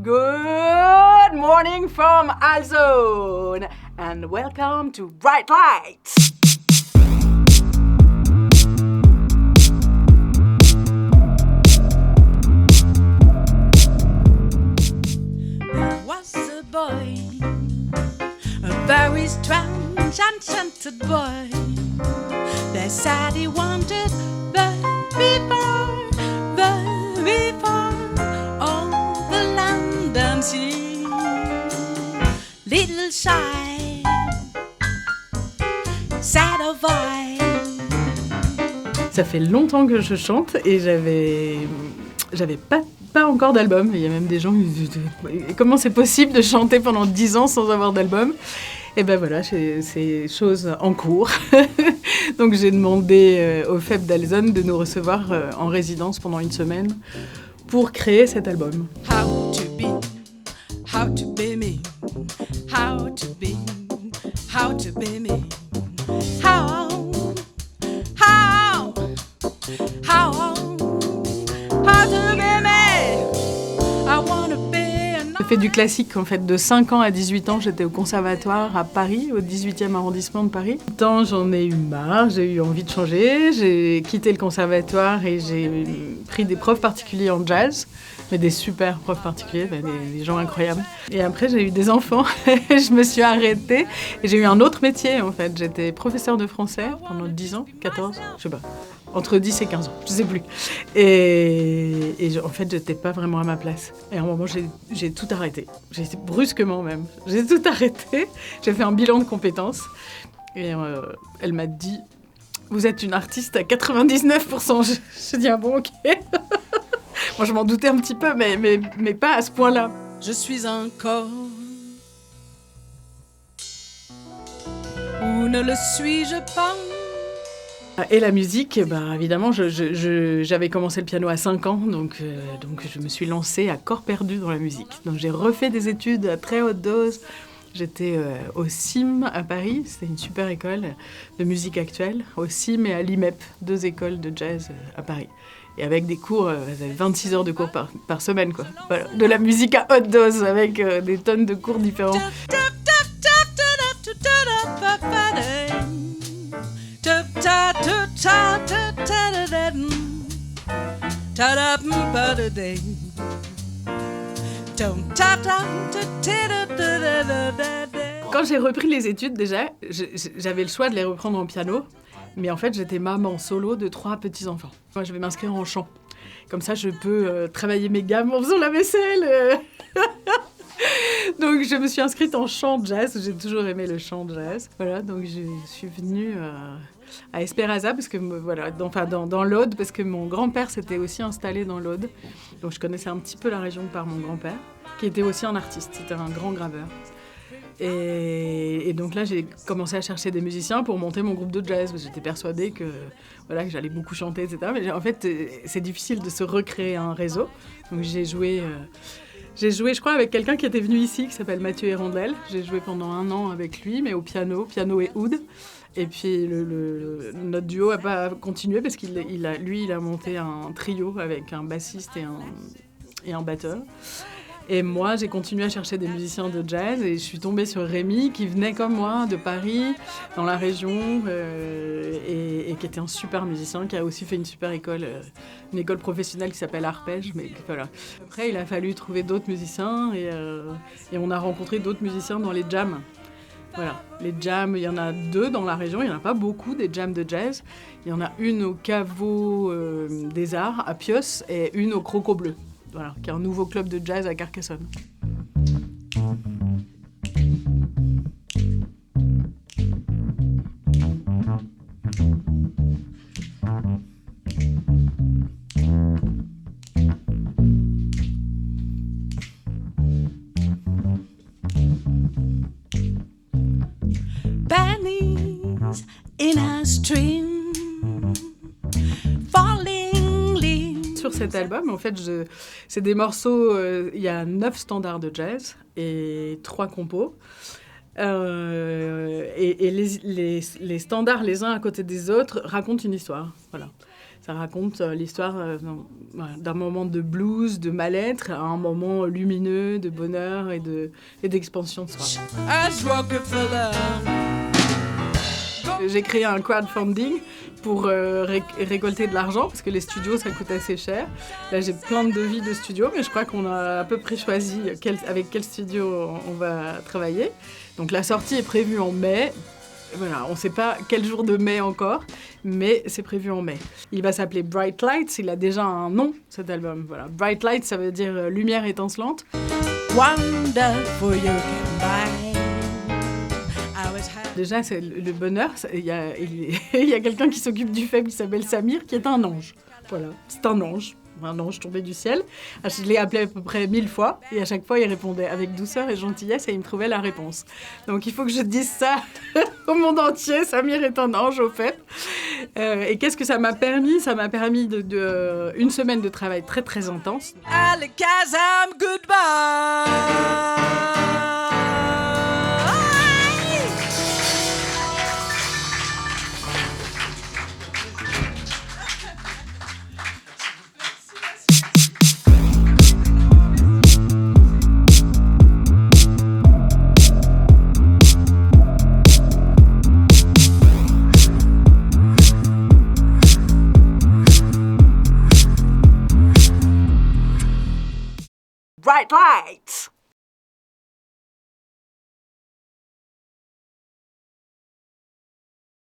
Good morning from Alzone and welcome to Bright Lights. There was a boy, a very strange, enchanted boy. They said he wanted very far, all the land and sea. Little shy, sad of eye. Ça fait longtemps que je chante et j'avais pas encore d'album. Il y a même des gens qui disent « Comment c'est possible de chanter pendant 10 ans sans avoir d'album ?» Et ben voilà, c'est chose en cours. Donc j'ai demandé au FEP d'Alzone de nous recevoir en résidence pendant une semaine pour créer cet album. How to be me, how to be me, how to be me, how to be me, I wanna be J'ai fait du classique en fait, de 5 ans à 18 ans, j'étais au conservatoire à Paris, au 18e arrondissement de Paris. Tant j'en ai eu marre, j'ai eu envie de changer, j'ai quitté le conservatoire et j'ai pris des profs particuliers en jazz, mais des super profs particuliers, des gens incroyables. Et après j'ai eu des enfants, je me suis arrêtée et j'ai eu un autre métier en fait. J'étais professeure de français pendant 10 ans, 14, je sais pas. Entre 10 et 15 ans, je sais plus. En fait, j'étais pas vraiment à ma place. Et à un moment, j'ai tout arrêté. Brusquement même. J'ai tout arrêté. J'ai fait un bilan de compétences. Et elle m'a dit « Vous êtes une artiste à 99%. » J'ai dit « Ah bon, ok. » Moi, je m'en doutais un petit peu, mais pas à ce point-là. Je suis un corps, ou ne le suis-je pas? Et la musique, évidemment, j'avais commencé le piano à 5 ans, donc je me suis lancée à corps perdu dans la musique. Donc j'ai refait des études à très haute dose. J'étais au CIM à Paris, c'était une super école de musique actuelle, au CIM et à l'IMEP, 2 écoles de jazz à Paris. Et avec des cours, j'avais 26 heures de cours par semaine, quoi. Voilà, de la musique à haute dose, avec des tonnes de cours différents. Quand j'ai repris les études, déjà, j'avais le choix de les reprendre en piano, mais en fait, j'étais maman solo de 3 petits-enfants. Moi, je vais m'inscrire en chant. Comme ça, je peux travailler mes gammes en faisant la vaisselle. Donc, je me suis inscrite en chant jazz. J'ai toujours aimé le chant jazz. Voilà, donc je suis venue à Esperanza, parce que dans l'Aude, parce que mon grand-père s'était aussi installé dans l'Aude. Donc, je connaissais un petit peu la région par mon grand-père, qui était aussi un artiste. C'était un grand graveur. Et donc là, j'ai commencé à chercher des musiciens pour monter mon groupe de jazz. J'étais persuadée que j'allais beaucoup chanter, etc. Mais en fait, c'est difficile de se recréer un réseau. Donc j'ai joué, je crois, avec quelqu'un qui était venu ici, qui s'appelle Mathieu Hérondel. J'ai joué pendant 1 an avec lui, mais au piano et oud. Et puis notre duo n'a pas continué parce qu'il a monté un trio avec un bassiste et un batteur. Et moi, j'ai continué à chercher des musiciens de jazz et je suis tombée sur Rémi, qui venait comme moi de Paris, dans la région, et qui était un super musicien, qui a aussi fait une super école, une école professionnelle qui s'appelle Arpège. Mais voilà. Après, il a fallu trouver d'autres musiciens et on a rencontré d'autres musiciens dans les jams. Voilà, les jams, il y en a 2 dans la région, il n'y en a pas beaucoup des jams de jazz. Il y en a une au Caveau des Arts, à Pios, et une au Croco Bleu. Voilà, qui est un nouveau club de jazz à Carcassonne. Pennies in a stream, falling leaves. Sur cet album, en fait, c'est des morceaux, il y a 9 standards de jazz et 3 compos. Et les standards, les uns à côté des autres, racontent une histoire. Voilà. Ça raconte l'histoire d'un moment de blues, de mal-être, à un moment lumineux, de bonheur et d'expansion de soi. J'ai créé un crowdfunding pour récolter de l'argent, parce que les studios, ça coûte assez cher. Là, j'ai plein de devis de studios, mais je crois qu'on a à peu près choisi avec quel studio on va travailler. Donc la sortie est prévue en mai. Voilà, on ne sait pas quel jour de mai encore, mais c'est prévu en mai. Il va s'appeler Bright Lights, il a déjà un nom, cet album. Voilà. Bright Lights, ça veut dire lumière étincelante. Wonderful you can buy. Déjà, c'est le bonheur. Il y a quelqu'un qui s'occupe du faible qui s'appelle Samir, qui est un ange. Voilà, c'est un ange tombé du ciel. Je l'ai appelé à peu près 1000 fois, et à chaque fois, il répondait avec douceur et gentillesse, et il me trouvait la réponse. Donc, il faut que je dise ça au monde entier. Samir est un ange, au fait. Et qu'est-ce que ça m'a permis ? Ça m'a permis une semaine de travail très, très intense. Alakazam, goodbye. Bright Lights!